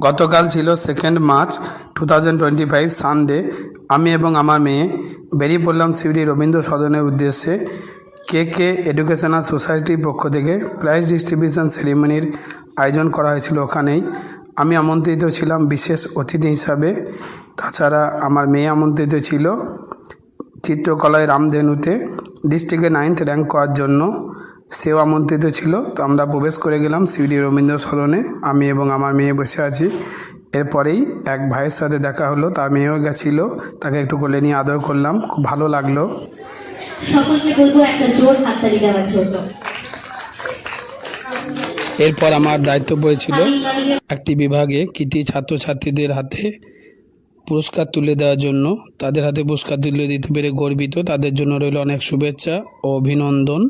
গতকাল ছিল 2 March 2025 Sunday. আমি এবং আমার মেয়ে বেরিয়ে পড়লাম শিউরি রবীন্দ্র সদনের উদ্দেশ্যে। কে এডুকেশনাল সোসাইটির পক্ষ থেকে প্রাইজ ডিস্ট্রিবিউশন সেরিমনির আয়োজন করা হয়েছিল। ওখানেই আমি আমন্ত্রিত ছিলাম বিশেষ অতিথি হিসাবে। তাছাড়া আমার মেয়ে আমন্ত্রিত ছিল চিত্রকলায় রামধেনুতে ডিস্ট্রিক্টে 9th র্যাঙ্ক করার জন্য, সেও আমন্ত্রিত ছিল। তো আমরা প্রবেশ করে গেলাম শিউরি রবীন্দ্র সদনে। আমি এবং আমার মেয়ে বসে আছি। এরপরেই এক ভাইয়ের সাথে দেখা হলো, তার মেয়েও গেছিল, তাকে একটু কোলে নিয়ে আদর করলাম, খুব ভালো লাগলো। সকলকে বলবো একটা জোর হাততালি দেওয়ার জন্য। এরপর আমার দায়িত্ব পড়েছিল একটি বিভাগে কৃতি ছাত্রছাত্রীদের হাতে পুরস্কার তুলে দেওয়ার জন্য। তাদের হাতে পুরস্কার তুলে দিতে পেরে গর্বিত, তাদের জন্য রইল অনেক শুভেচ্ছা ও অভিনন্দন।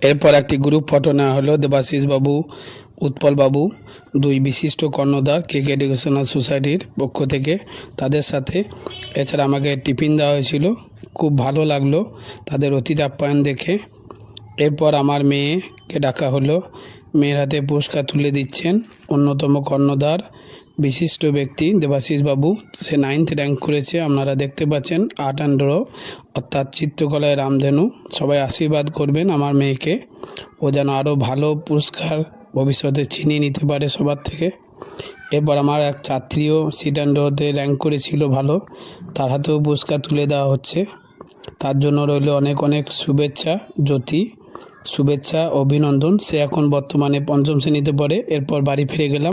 এরপর একটি গ্রুপ ফটো নেওয়া হলো। দেবাশিস বাবু, উৎপল বাবু, দুই বিশিষ্ট কর্ণধার কে এডুকেশনাল সোসাইটির পক্ষ থেকে, তাদের সাথে। এছাড়া আমাকে টিফিন দেওয়া হয়েছিল, খুব ভালো লাগলো তাদের অতিথি আপ্যায়ন দেখে। এরপর আমার মেয়েকে ডাকা হলো। মেয়ের হাতে পুরস্কার তুলে দিচ্ছেন অন্যতম কর্ণধার বিশিষ্ট ব্যক্তি দেবাশিস বাবু। সে 9th র্যাঙ্ক করেছে, আপনারা দেখতে পাচ্ছেন, আর্ট অ্যান্ড ড্র অর্থাৎ চিত্রকলায় রামধেনু। সবাই আশীর্বাদ করবেন আমার মেয়েকে, ও যেন আরও ভালো পুরস্কার ভবিষ্যতে ছিনিয়ে নিতে পারে সবার থেকে। এরপর আমার এক ছাত্রীও সিট অ্যান্ড ড্রতে র্যাঙ্ক করেছিল ভালো, তার হাতেও পুরস্কার তুলে দেওয়া হচ্ছে। তার জন্য রইল অনেক অনেক শুভেচ্ছা, শুভেচ্ছা, অভিনন্দন। সে এখন বর্তমানে 5ম শ্রেণীতে পড়ে। এরপর বাড়ি ফিরে গেলাম।